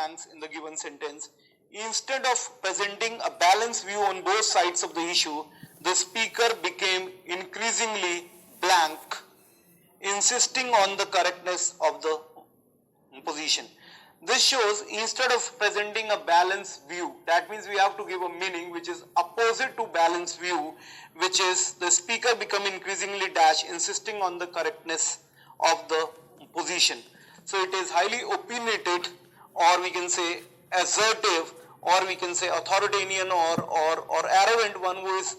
blanks in the given sentence. Instead of presenting a balanced view on both sides of the issue, the speaker became increasingly blank, insisting on the correctness of the position. This shows instead of presenting a balanced view, that means we have to give a meaning which is opposite to balanced view, which is the speaker become increasingly dash, insisting on the correctness of the position. So it is highly opinionated, or we can say assertive, or we can say authoritarian or arrogant one who is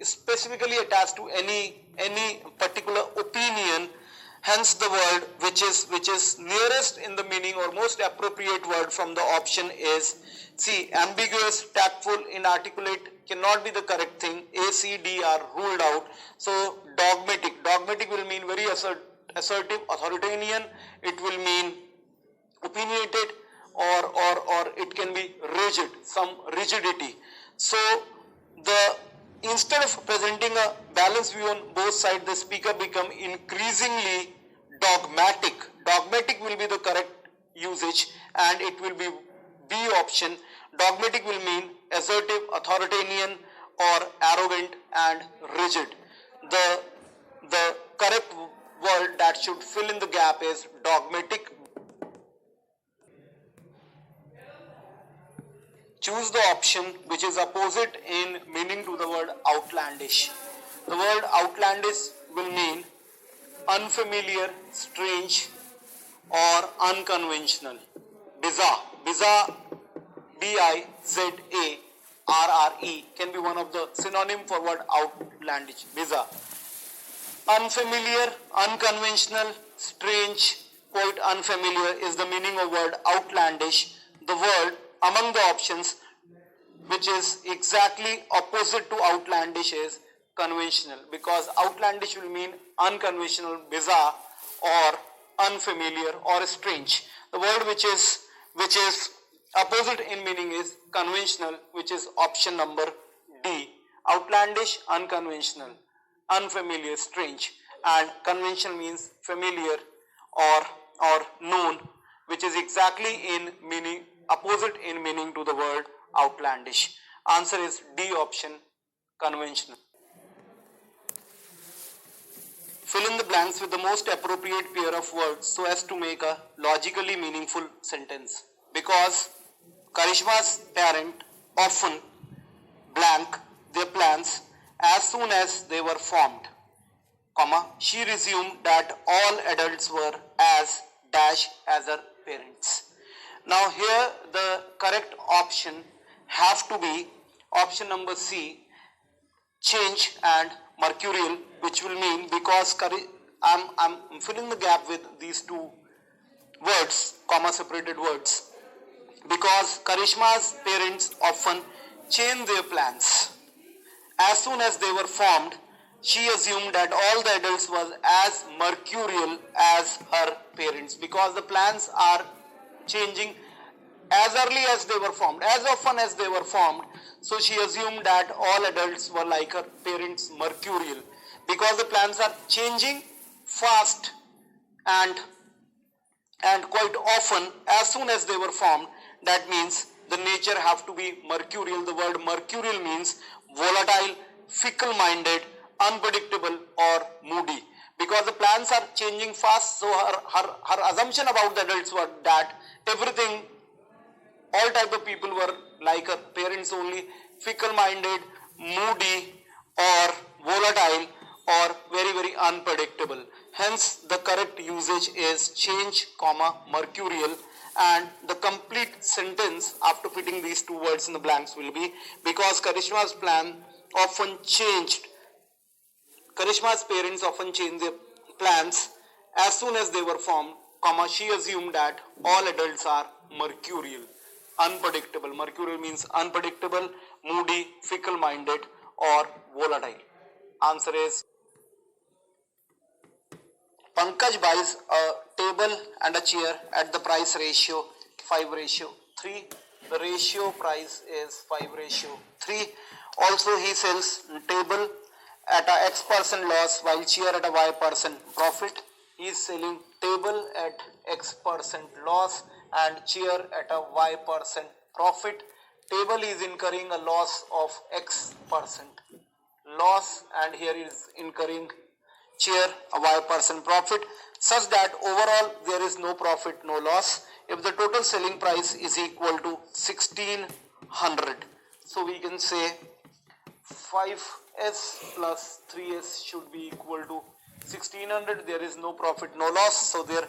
specifically attached to any particular opinion. Hence the word which is nearest in the meaning or most appropriate word from the option is C. Ambiguous, tactful, inarticulate cannot be the correct thing. A, C, D are ruled out. So dogmatic. Dogmatic will mean very assertive, authoritarian. It will mean opinionated, or it can be rigid, some rigidity. So instead of presenting a balanced view on both sides, the speaker become increasingly dogmatic. Dogmatic will be the correct usage, and it will be B option. Dogmatic will mean assertive, authoritarian, or arrogant and rigid. The correct word that should fill in the gap is dogmatic. Choose the option which is opposite in meaning to the word outlandish. The word outlandish will mean unfamiliar, strange, or unconventional. Bizarre. Bizarre, B-I-Z-A-R-R-E can be one of the synonym for word outlandish. Bizarre. Unfamiliar, unconventional, strange, quite unfamiliar is the meaning of word outlandish. The word among the options which is exactly opposite to outlandish is conventional, because outlandish will mean unconventional, bizarre, or unfamiliar, or strange. The word which is opposite in meaning is conventional, which is option number D. Outlandish, unconventional, unfamiliar, strange, and conventional means familiar or known, which is exactly in meaning opposite in meaning to the word outlandish. Answer is D option, conventional. Fill in the blanks with the most appropriate pair of words so as to make a logically meaningful sentence. Because Karishma's parent often blank their plans as soon as they were formed, comma, she resumed that all adults were as dash as her parents. Now here the correct option have to be option number C, change and mercurial, which will mean, because I'm filling the gap with these two words, comma separated words, because Karishma's parents often change their plans. As soon as they were formed, she assumed that all the adults was as mercurial as her parents, because the plans are changing as early as they were formed, as often as they were formed. So she assumed that all adults were like her parents, mercurial, because the plans are changing fast and quite often as soon as they were formed. That means the nature have to be mercurial. The word mercurial means volatile, fickle-minded, unpredictable, or moody. Because the plans are changing fast, so her assumption about the adults were that everything, all type of people were like her parents only, fickle-minded, moody, or volatile, or very, very unpredictable. Hence, the correct usage is change, comma, mercurial, and the complete sentence after fitting these two words in the blanks will be, because Karishma's plan often changed, Karishma's parents often changed their plans as soon as they were formed, comma, she assumed that all adults are mercurial, unpredictable. Mercurial means unpredictable, moody, fickle-minded, or volatile. Answer is Pankaj buys a table and a chair at the price ratio 5:3. The ratio price is 5:3. Also, he sells table at a X% loss while chair at a Y% profit. He is selling table at X% loss and chair at a Y% profit. Table is incurring a loss of X% loss, and here is incurring chair a Y% profit, such that overall there is no profit, no loss if the total selling price is equal to 1600. So we can say 5s plus 3s should be equal to 1600. There is no profit, no loss, so their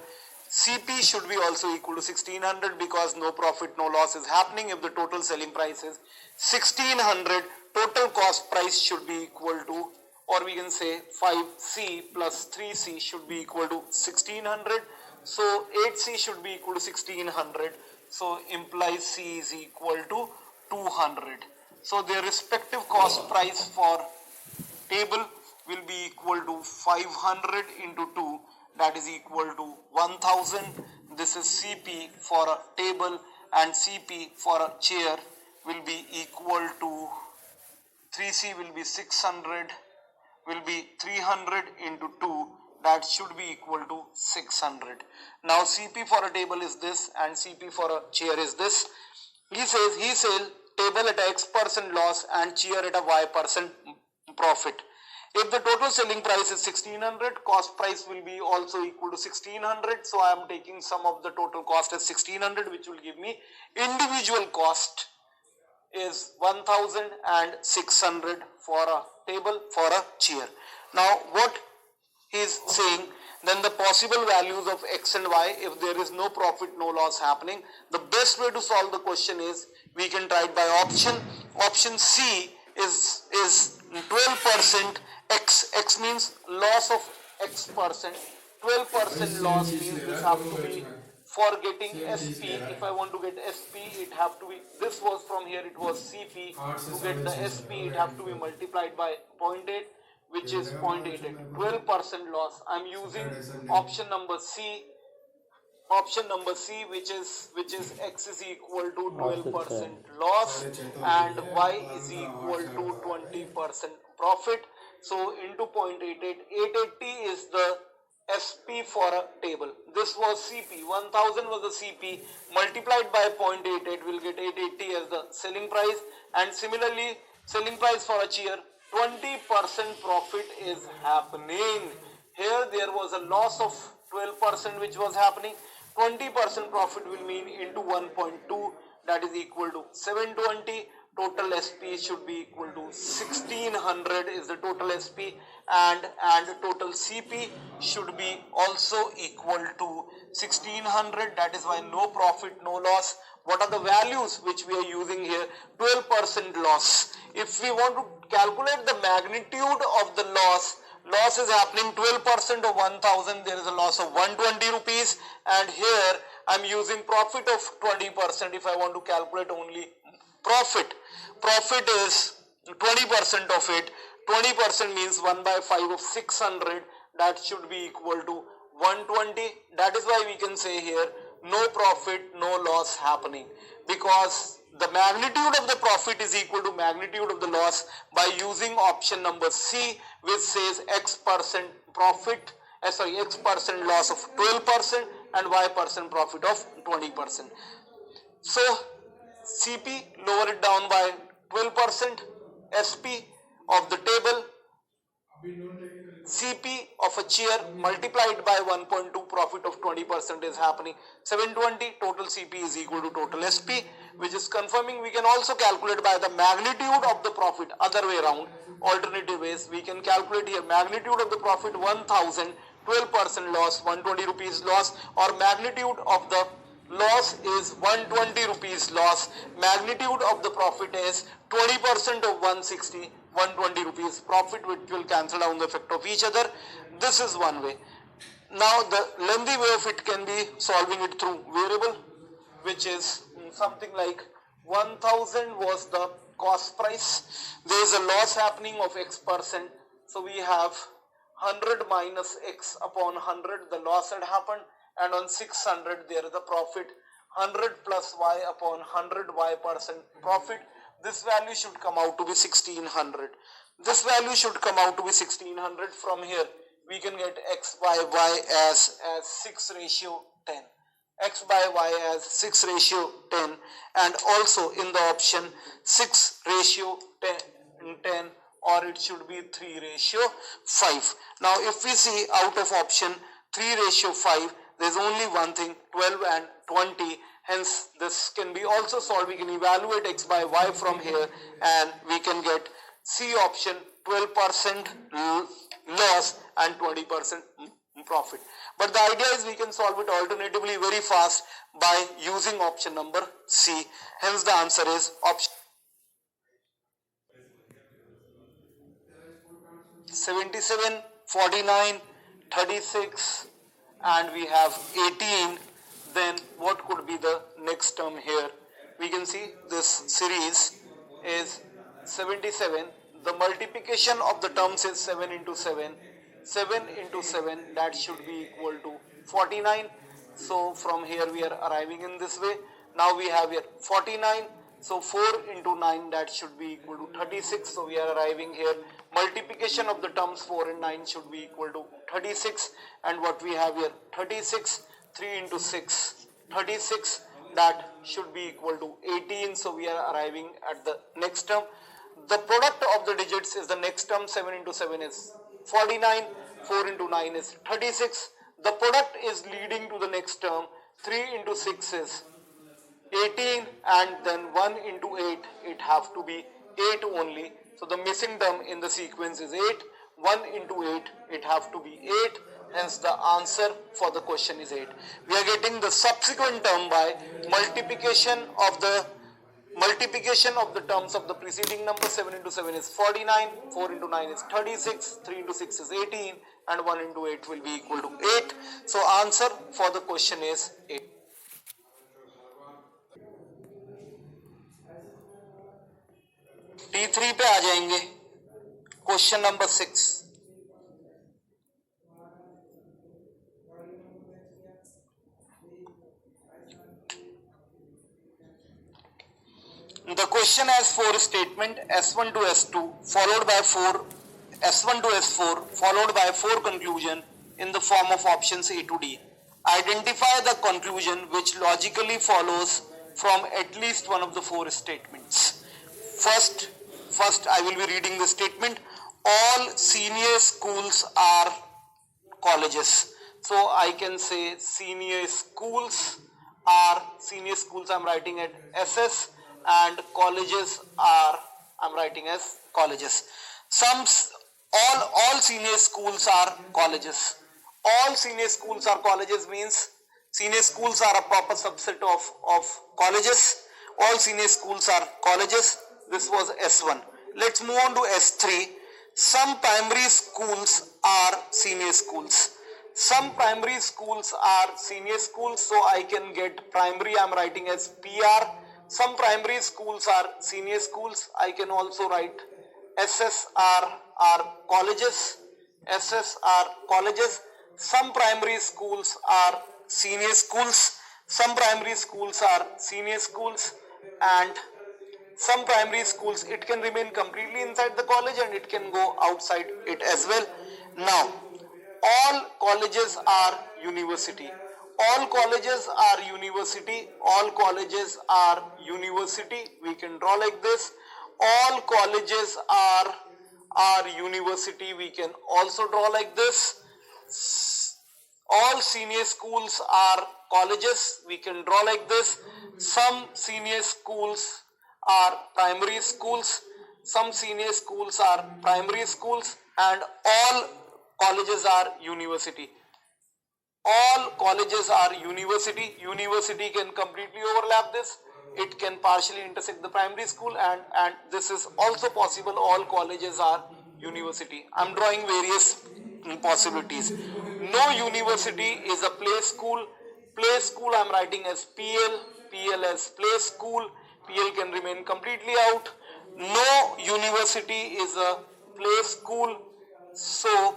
CP should be also equal to 1600, because no profit, no loss is happening if the total selling price is 1600. Total cost price should be equal to, or we can say 5c plus 3c should be equal to 1600. So 8c should be equal to 1600. So implies c is equal to 200. So their respective cost price for table will be equal to 500 into 2, that is equal to 1000. This is CP for a table, and CP for a chair will be equal to 3C will be 600, will be 300 into 2, that should be equal to 600. Now CP for a table is this and CP for a chair is this. He says he sell table at a X% loss and chair at a Y% profit. If the total selling price is 1600, cost price will be also equal to 1600. So I am taking sum of the total cost as 1600, which will give me individual cost is 1600 for a table, for a chair. Now what he is saying, then the possible values of X and Y, if there is no profit, no loss happening, the best way to solve the question is we can try it by option. Option C is 12% X means loss of X%. 12% loss means this have to be, for getting SP, if I want to get SP, it have to be, this was from here, it was CP. To get the SP, it have to be multiplied by 0.8, which is 0.88. 12% loss. I'm using option number C. Option number C, which is X is equal to 12% loss and Y is equal to 20% profit. So into 0.88, 880 is the SP for a table. This was CP, 1000 was the CP, multiplied by 0.88 will get 880 as the selling price, and similarly selling price for a chair, 20% profit is happening. Here there was a loss of 12% which was happening. 20% profit will mean into 1.2, that is equal to 720. Total SP should be equal to 1600 is the total SP, and total CP should be also equal to 1600. That is why no profit, no loss. What are the values which we are using here? 12% loss. If we want to calculate the magnitude of the loss is happening 12% of 1000, there is a loss of 120 rupees, and here I am using profit of 20%. If I want to calculate only profit is 20% of it. 20% means 1 by 5 of 600, that should be equal to 120. That is why we can say here no profit, no loss happening, because the magnitude of the profit is equal to magnitude of the loss by using option number C, which says X% profit, X% loss of 12% and Y% profit of 20%. So CP, lower it down by 12%, SP of the table, CP of a chair multiplied by 1.2, profit of 20% is happening. 720, total CP is equal to total SP, which is confirming. We can also calculate by the magnitude of the profit, other way around, alternative ways. We can calculate here magnitude of the profit 1000, 12% loss, 120 rupees loss, or magnitude of the loss is 120 rupees loss, magnitude of the profit is 20% of 160, 120 rupees profit, which will cancel down the effect of each other. This is one way. Now the lengthy way of it can be solving it through variable, which is something like 1000 was the cost price. There is a loss happening of X%. So we have 100 minus X upon 100, the loss had happened, and on 600 there is a profit. 100 plus Y upon 100 Y% profit. This value should come out to be 1600. This value should come out to be 1600. From here we can get X by Y as 6:10. x by y as 6 ratio 10 and also in the option 6 ratio 10 or it should be 3 ratio 5. Now if we see out of option 3 ratio 5, there is only one thing, 12 and 20. Hence this can be also solved. We can evaluate x by y from here and we can get C option, 12% loss and 20% profit. But the idea is we can solve it alternatively very fast by using option number C. Hence the answer is option 77, 49, 36 and we have 18. Then what could be the next term here? We can see this series is 77. The multiplication of the terms is 7 into 7. 7 into 7, that should be equal to 49. So from here we are arriving in this way. Now we have here 49. So 4 into 9, that should be equal to 36. So we are arriving here. Multiplication of the terms 4 and 9 should be equal to 36. And what we have here, 36, 3 into 6, 36, that should be equal to 18. So we are arriving at the next term. The product of the digits is the next term. 7 into 7 is 49, 4 into 9 is 36. The product is leading to the next term. 3 into 6 is 18 and then 1 into 8, it have to be 8 only. So the missing term in the sequence is 8. 1 into 8, it have to be 8. Hence the answer for the question is 8. We are getting the subsequent term by multiplication of the terms of the preceding number. 7 into 7 is 49, 4 into 9 is 36, 3 into 6 is 18 and 1 into 8 will be equal to 8. So answer for the question is 8. T3 पे आ जाएंगे. Question number 6. The question has 4 statement, S1 to S2 followed by 4, S1 to S4 followed by 4 conclusion in the form of options A to D. Identify the conclusion which logically follows from at least one of the 4 statements. First I will be reading the statement. All senior schools are colleges. So I can say senior schools I'm writing at SS and colleges are I'm writing as colleges. All senior schools are colleges. All senior schools are colleges means senior schools are a proper subset of colleges. All senior schools are colleges. This was S1. Let's move on to S3. Some primary schools are senior schools. Some primary schools are senior schools. So I can get primary I'm writing as PR. Some primary schools are senior schools. I can also write SSR are colleges. SSR colleges. Some primary schools are senior schools. Some primary schools are senior schools and some primary schools, it can remain completely inside the college and it can go outside it as well. Now, all colleges are university. All colleges are university. All colleges are university. We can draw like this. All colleges are university. We can also draw like this. All senior schools are colleges. We can draw like this. Some senior schools are primary schools. Some senior schools are primary schools and all colleges are university. All colleges are university. University can completely overlap this. It can partially intersect the primary school and this is also possible. All colleges are university. I'm drawing various possibilities. No university is a play school. Play school I'm writing as PL. PL as play school. PL can remain completely out. No university is a play school. So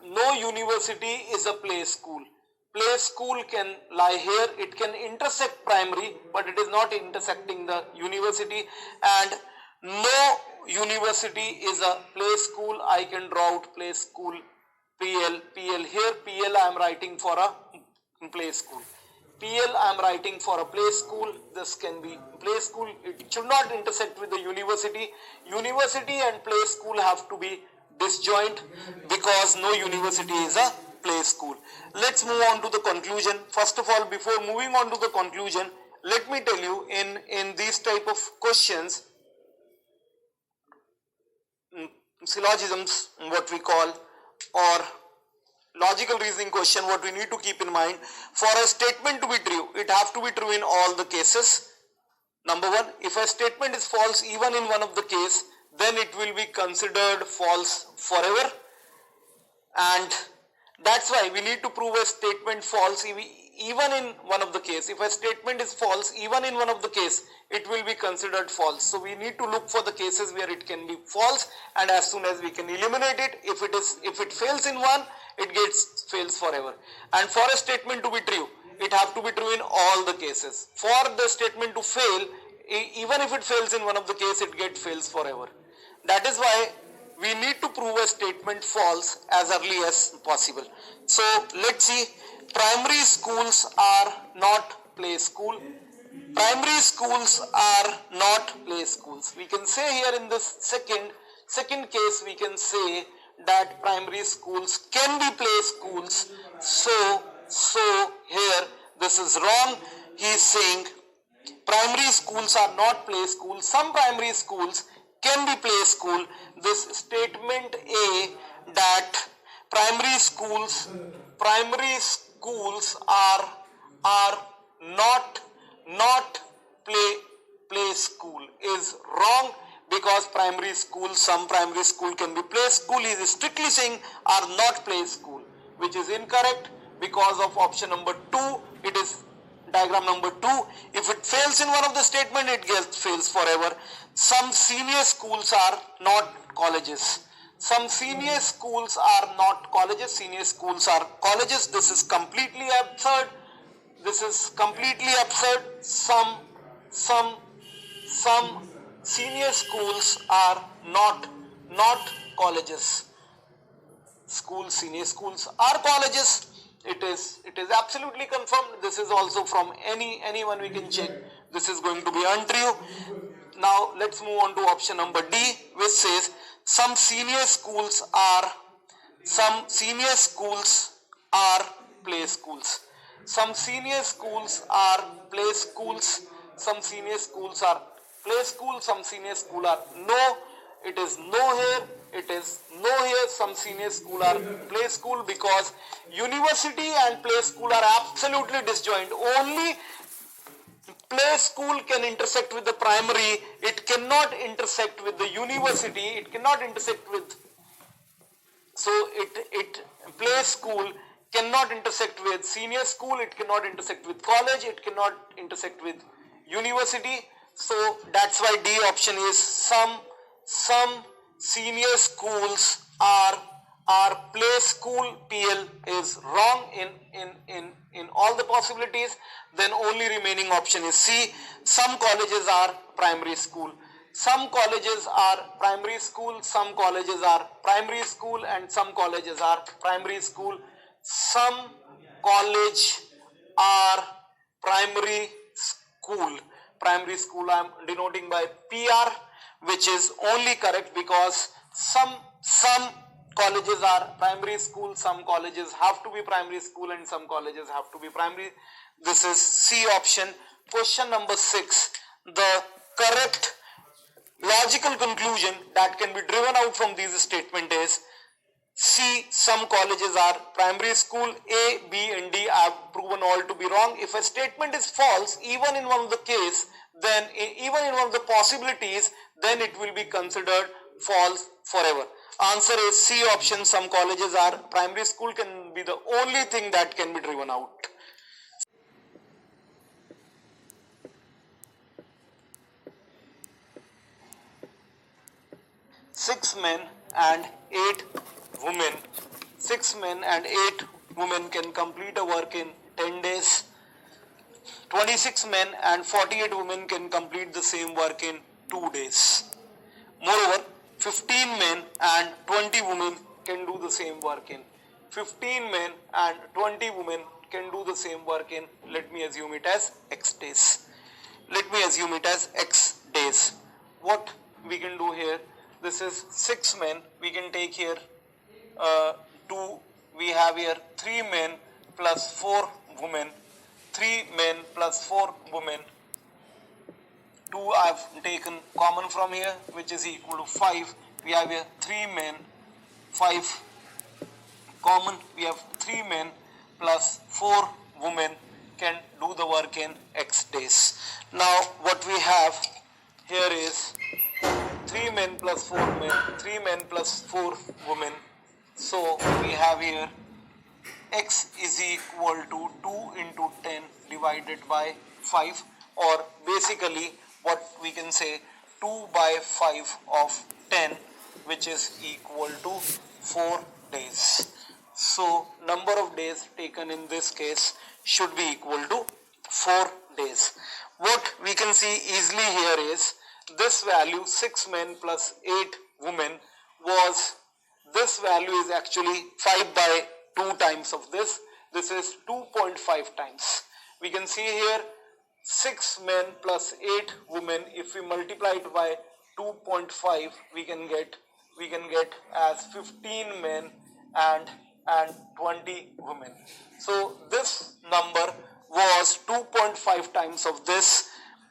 no university is a play school. Play school can lie here. It can intersect primary, but it is not intersecting the university. And no university is a play school. I can draw out play school PL. PL here. PL I am writing for a play school. PL I am writing for a play school. This can be play school. It should not intersect with the university. University and play school have to be disjoint because no university is a play school. Let's move on to the conclusion. First of all, before moving on to the conclusion, let me tell you in these type of questions, syllogisms, what we call, or logical reasoning question, what we need to keep in mind, for a statement to be true, it have to be true in all the cases. Number one, if a statement is false even in one of the case, then it will be considered false forever. And that's why we need to prove a statement false even in one of the case. If a statement is false even in one of the case, it will be considered false. So we need to look for the cases where it can be false, and as soon as we can eliminate it, if it fails in one, it fails forever. And for a statement to be true, it have to be true in all the cases. For the statement to fail, even if it fails in one of the case, it fails forever. That is why we need to prove a statement false as early as possible. So let's see. Primary schools are not play school. Primary schools are not play schools. We can say here in this second case, we can say that primary schools can be play schools. So here this is wrong. He is saying primary schools are not play schools. Some primary schools can be play school. This statement A, that primary schools are not play school is wrong, because some primary school can be play school. He is strictly saying are not play school, which is incorrect because of option number 2. It is diagram number 2. If it fails in one of the statement, it fails forever. Some senior schools are not colleges. Some senior schools are not colleges. Senior schools are colleges. This is completely absurd. Some senior schools are not colleges. Senior schools are colleges. It is absolutely confirmed. This is also from anyone we can check. This is going to be untrue. Now let's move on to option number D, which says some senior schools are play schools. Some senior schools are play schools. Some senior schools are play schools. Some senior school are no. It is no here. It is no here. Some senior school are play school, because university and play school are absolutely disjoint. Only play school can intersect with the primary. It cannot intersect with the university. It cannot intersect with, so play school cannot intersect with senior school. It cannot intersect with college. It cannot intersect with university. So that's why D option is some senior schools are play school. PL is wrong in all the possibilities. Then only remaining option is C. Some colleges are primary school. Some colleges are primary school. Some colleges are primary school, and some colleges are primary school. Some college are primary school. Primary school I am denoting by PR, which is only correct, because some colleges are primary school, some colleges have to be primary school, and some colleges have to be primary. This is C option. Question number 6. The correct logical conclusion that can be driven out from this statement is C. Some colleges are primary school. A, B and D I have proven all to be wrong. If a statement is false even in one of the case, then even in one of the possibilities, then it will be considered false forever. Answer is C option. Some colleges are primary school can be the only thing that can be driven out. Six men and 8 women. 6 men and 8 women can complete a work in 10 days. 26 men and 48 women can complete the same work in 2 days. Moreover, 15 men and 20 women can do the same work in 15 men and 20 women can do the same work in, let me assume it as x days. Let me assume it as x days. What we can do here, this is 6 men, we can take here 2, we have here 3 men plus 4 women, 3 men plus 4 women, 2 I have taken common from here, which is equal to 5. We have here 3 men, 5 common, we have 3 men plus 4 women can do the work in x days. Now what we have here is 3 men plus 4 men, 3 men plus 4 women. So we have here x is equal to 2 into 10 divided by 5, or basically what we can say 2 by 5 of 10, which is equal to 4 days. So number of days taken in this case should be equal to 4 days. What we can see easily here is this value 6 men plus 8 women was, this value is actually 5 by 2 times of this. This is 2.5 times. We can see here 6 men plus 8 women, if we multiply it by 2.5, we can get as 15 men and 20 women. So this number was 2.5 times of this,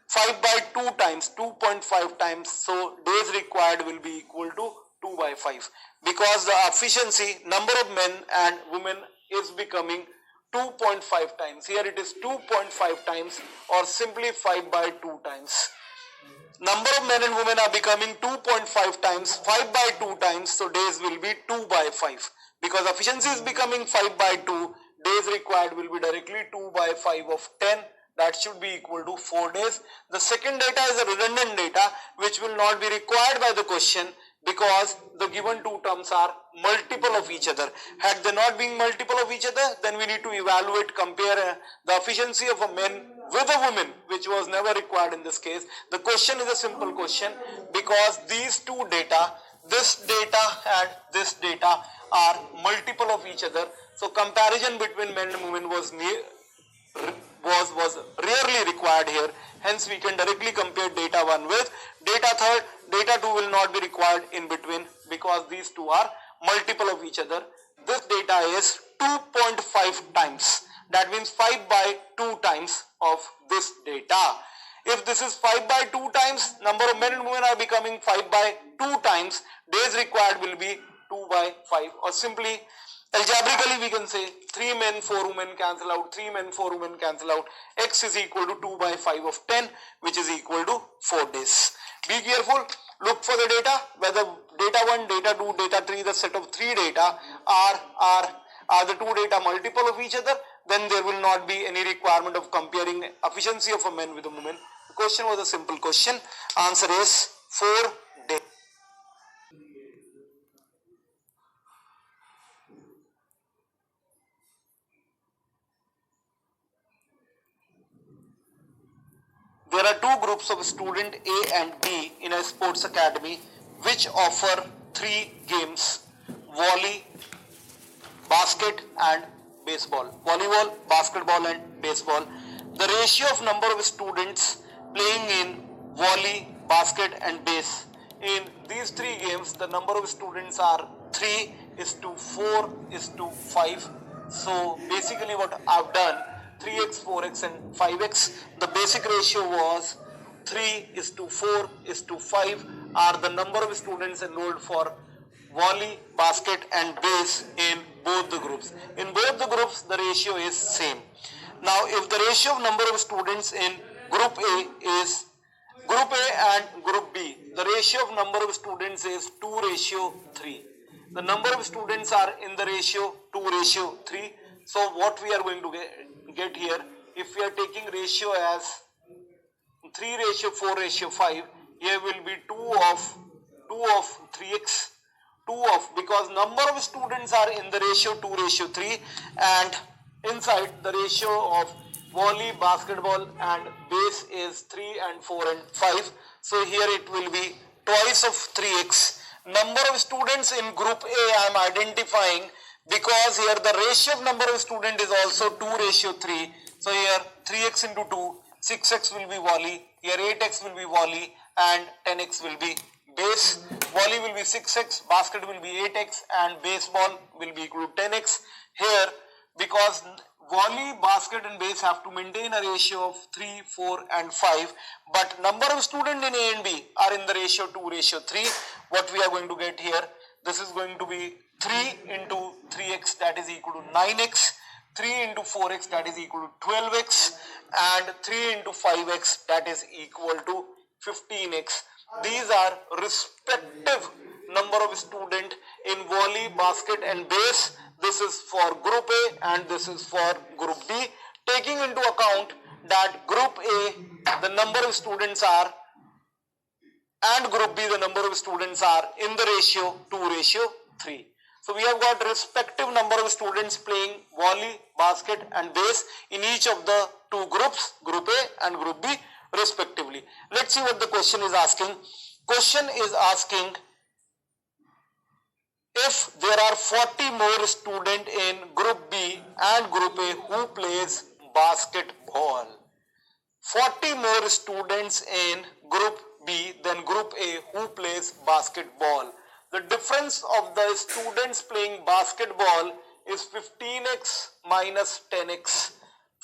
5 by 2 times, 2.5 times, so days required will be equal to 2 by 5, because the efficiency, number of men and women is becoming 2.5 times. Here it is 2.5 times, or simply 5 by 2 times. Number of men and women are becoming 2.5 times, 5 by 2 times, so days will be 2 by 5. Because efficiency is becoming 5 by 2, days required will be directly 2 by 5 of 10. That should be equal to 4 days. The second data is a redundant data which will not be required by the question, because the given two terms are multiple of each other. Had they not been multiple of each other, then we need to evaluate, compare the efficiency of a man with a woman, which was never required in this case. The question is a simple question, because these two data, this data and this data, are multiple of each other. So comparison between men and women was rarely required here. Hence we can directly compare data 1 with data 3. Data 2 will not be required in between, because these two are multiple of each other. This data is 2.5 times. That means 5 by 2 times of this data. If this is 5 by 2 times, number of men and women are becoming 5 by 2 times, days required will be 2 by 5, or simply algebraically we can say 3 men 4 women cancel out, 3 men 4 women cancel out, x is equal to 2 by 5 of 10, which is equal to 4 days. Be careful, look for the data, whether data 1, data 2, data 3, the set of 3 data are the 2 data multiple of each other, then there will not be any requirement of comparing efficiency of a man with a woman. The question was a simple question. Answer is 4 days. There are two groups of student A and B in a sports academy which offer 3 games: volley, basket and baseball. Volleyball, basketball and baseball. The ratio of number of students playing in volley, basket and base. In these 3 games, the number of students are 3 is to 4 is to 5. So basically what I've done, 3x, 4x and 5x. The basic ratio was 3 is to 4 is to 5 are the number of students enrolled for volley, basket and base in both the groups. In both the groups, the ratio is same. Now, if the ratio of number of students in group A is group A and group B, the ratio of number of students is 2:3. The number of students are in the ratio 2:3. So what we are going to get here, if we are taking ratio as 3:4:5, here will be 2 of 3x, because number of students are in the ratio 2:3 and inside the ratio of volley, basketball and base is 3 and 4 and 5. So here it will be twice of 3x. Number of students in group A I am identifying because here the ratio of number of student is also 2:3. So here 3x into 2, 6x will be volley, here 8x will be volley and 10x will be base. Volley will be 6x, basket will be 8x and baseball will be equal to 10x. Here because volley, basket and base have to maintain a ratio of 3, 4 and 5, but number of students in A and B are in the ratio 2:3. What we are going to get here, this is going to be 3 into 3x, that is equal to 9x, 3 into 4x, that is equal to 12x, and 3 into 5x, that is equal to 15x. These are respective number of students in volley, basket and base. This is for group A and this is for group B, taking into account that group A the number of students are and group B the number of students are in the ratio 2:3. So we have got respective number of students playing volley, basket and base in each of the two groups, group A and group B respectively. Let's see what the question is asking. Question is asking if there are 40 more students in group B and group A who plays basketball. 40 more students in group B than group A who plays basketball. The difference of the students playing basketball is 15x minus 10x.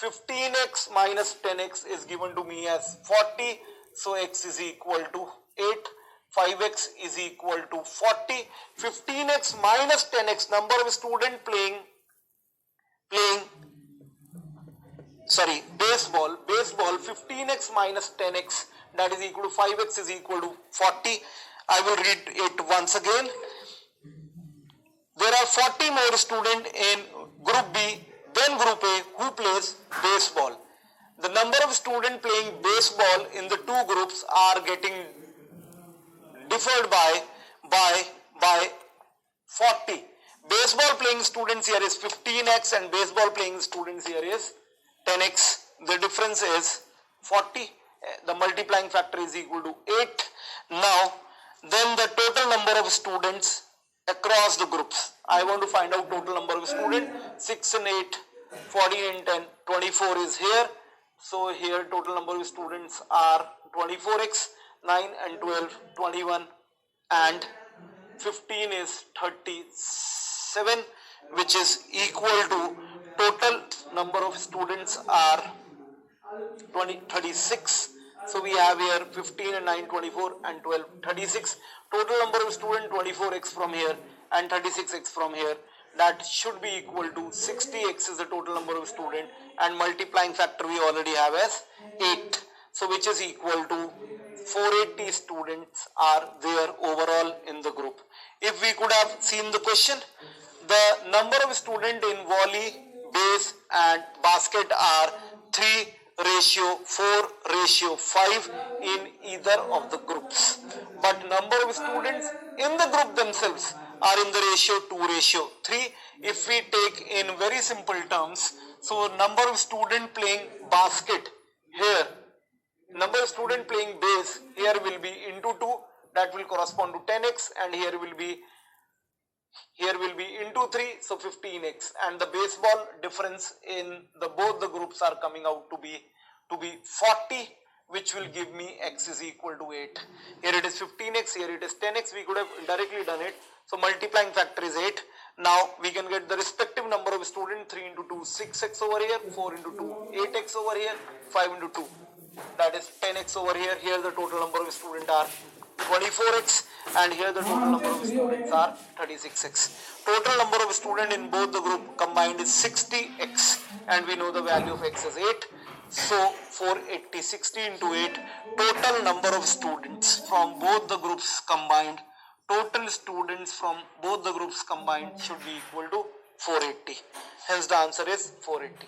15x minus 10x is given to me as 40, so x is equal to 8. 5x is equal to 40. 15x minus 10x, number of students playing baseball. 15x minus 10x, that is equal to 5x is equal to 40. I will read it once again. There are 40 more students in group B than group A who plays baseball. The number of students playing baseball in the two groups are getting differed by 40. Baseball playing students here is 15x and baseball playing students here is 10x. The difference is 40. The multiplying factor is equal to 8. Now, then the total number of students across the groups. I want to find out total number of students. 6 and 8, 14 and 10, 24 is here. So here total number of students are 24x, 9 and 12, 21 and 15 is 37, which is equal to total number of students are 36. So we have here 15 and 9, 24 and 12, 36. Total number of students 24x from here and 36x from here. That should be equal to 60x is the total number of students and multiplying factor we already have as 8. So which is equal to 480 students are there overall in the group. If we could have seen the question, the number of students in volley, base and basket are 3:4:5 in either of the groups. But number of students in the group themselves are in the ratio 2:3. If we take in very simple terms, so number of students playing basket here, number of students playing base here will be into 2, that will correspond to 10x, and here will be into 3, so 15x, and the baseball difference in the both the groups are coming out to be 40, which will give me x is equal to 8. Here it is 15x, here it is 10x. We could have directly done it. So multiplying factor is 8. Now we can get the respective number of students. 3 into 2, 6x over here, 4 into 2, 8x over here, 5 into 2, that is 10x over here. Here the total number of students are 24x and here the total number of students are 36x. Total number of students in both the group combined is 60x and we know the value of x is 8. So 480, 60 into 8, total number of students from both the groups combined, total students from both the groups combined should be equal to 480. Hence the answer is 480.